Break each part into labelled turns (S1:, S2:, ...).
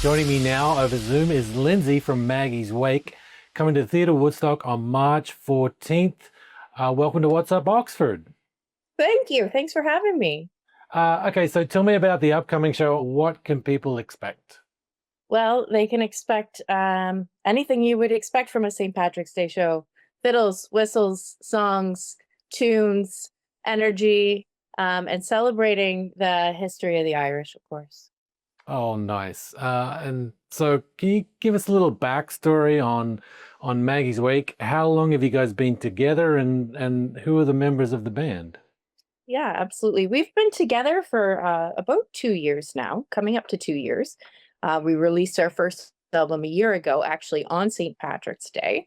S1: Joining me now over Zoom is Lindsay from Maggie's Wake, coming to Theatre Woodstock on March 14th. Welcome to What's Up Oxford.
S2: Thank you. Thanks for having me.
S1: Okay, so tell me about the upcoming show. What can people expect?
S2: Well, they can expect anything you would expect from a St. Patrick's Day show: fiddles, whistles, songs, tunes, energy, and celebrating the history of the Irish, of course.
S1: Oh, nice. And so can you give us a little backstory on Maggie's Wake? How long have you guys been together and who are the members of the band?
S2: Yeah, absolutely. We've been together for about 2 years now, coming up to 2 years. We released our first album a year ago, actually on St. Patrick's Day.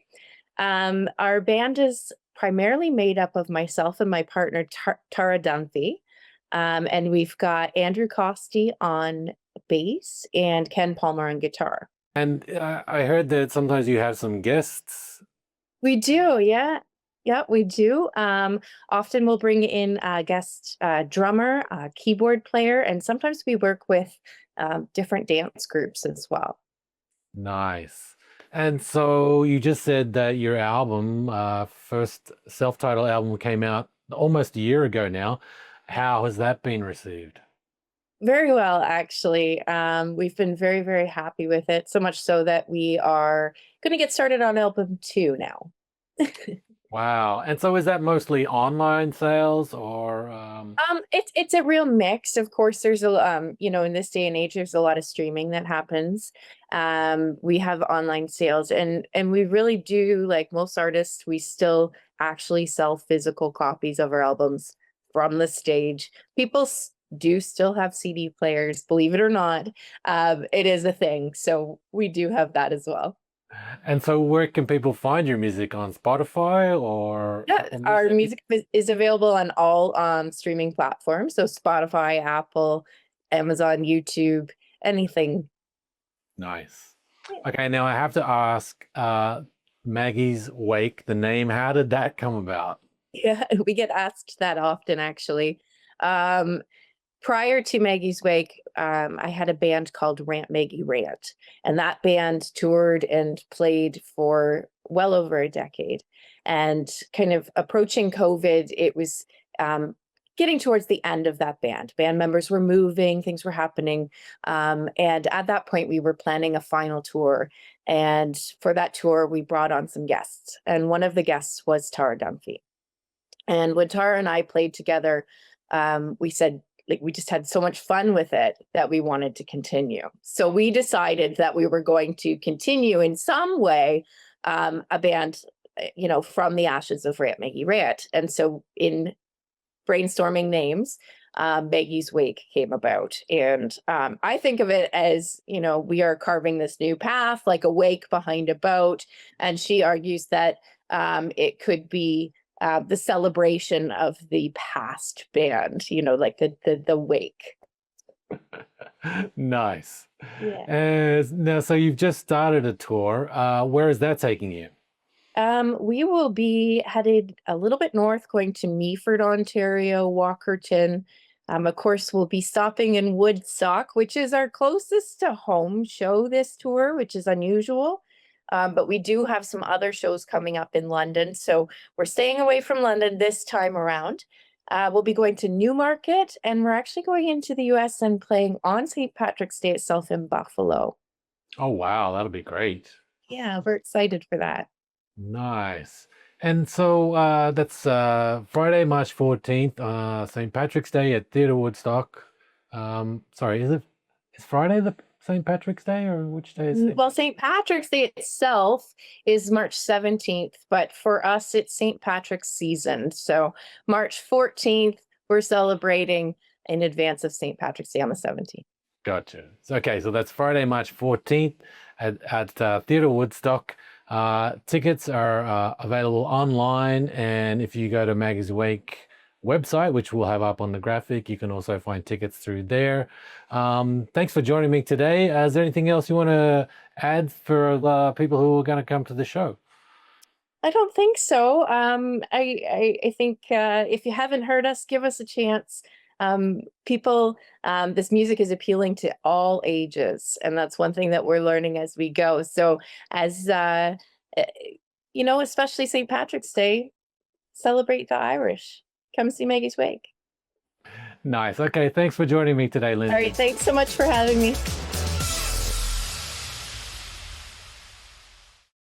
S2: Our band is primarily made up of myself and my partner, Tara Dunphy. And we've got Andrew Costi on bass and Ken Palmer on guitar.
S1: And I heard that sometimes you have some guests.
S2: We do, yeah. Yeah, we do. Often we'll bring in a guest drummer, a keyboard player, and sometimes we work with different dance groups as well.
S1: Nice. And so you just said that your album, first self-titled album came out almost a year ago now. How has that been received?
S2: Very well, actually. We've been very, very happy with it, so much so that we are going to get started on album two now.
S1: Wow. And so is that mostly online sales or
S2: It's a real mix. Of course, there's in this day and age, there's a lot of streaming that happens. We have online sales, and we really do, like most artists, we still actually sell physical copies of our albums from the stage. People do still have CD players, believe it or not. It is a thing, so we do have that as well.
S1: and so where can people find your music on Spotify or
S2: Yeah,
S1: Apple
S2: our
S1: Music?
S2: music is available on all streaming platforms. So Spotify, Apple, Amazon, YouTube, anything.
S1: Nice.
S2: Yeah.
S1: Okay, now I have to ask, Maggie's Wake, the name, how did that come about?
S2: Yeah, we get asked that often, actually. Um, Prior to Maggie's Wake, I had a band called Rant Maggie Rant, and that band toured and played for well over a decade. And kind of approaching COVID, it was getting towards the end of that band. Band members were moving, things were happening. And at that point, we were planning a final tour. And for that tour, we brought on some guests. And one of the guests was Tara Dunphy. And when Tara and I played together, we said, like, we just had so much fun with it that we wanted to continue. So we decided that we were going to continue in some way, a band, from the ashes of Rant Maggie Rant. And so in brainstorming names, Maggie's Wake came about. And I think of it as, we are carving this new path, like a wake behind a boat. And she argues that it could be the celebration of the past band, like the wake.
S1: Nice.
S2: Yeah.
S1: Now, so you've just started a tour. Where is that taking you?
S2: We will be headed a little bit north, going to Meaford, Ontario, Walkerton. Of course, we'll be stopping in Woodstock, which is our closest to home show this tour, which is unusual. But we do have some other shows coming up in London. So we're staying away from London this time around. We'll be going to Newmarket, and we're actually going into the US and playing on St. Patrick's Day itself in Buffalo.
S1: Oh, wow, that'll be great.
S2: Yeah, we're excited for that.
S1: Nice. And so that's Friday, March 14th, St. Patrick's Day at Theatre Woodstock. Sorry, is Friday the St. Patrick's Day or which day is it?
S2: Well, St. Patrick's Day itself is March 17th, but for us, it's St. Patrick's season. So March 14th, we're celebrating in advance of St. Patrick's Day on the 17th.
S1: Gotcha. Okay, so that's Friday, March 14th at Theatre Woodstock. Tickets are available online, and if you go to Maggie's Wake website, which we'll have up on the graphic, you can also find tickets through there. Thanks for joining me today. Is there anything else you want to add for people who are going to come to the show?
S2: I don't think so. I think if you haven't heard us, give us a chance. People, this music is appealing to all ages, and that's one thing that we're learning as we go. So as especially St. Patrick's Day, celebrate the Irish. Come see Maggie's Wake.
S1: Nice. Okay, thanks for joining me today,
S2: All right,
S1: Lindsay.
S2: thanks so much for having me.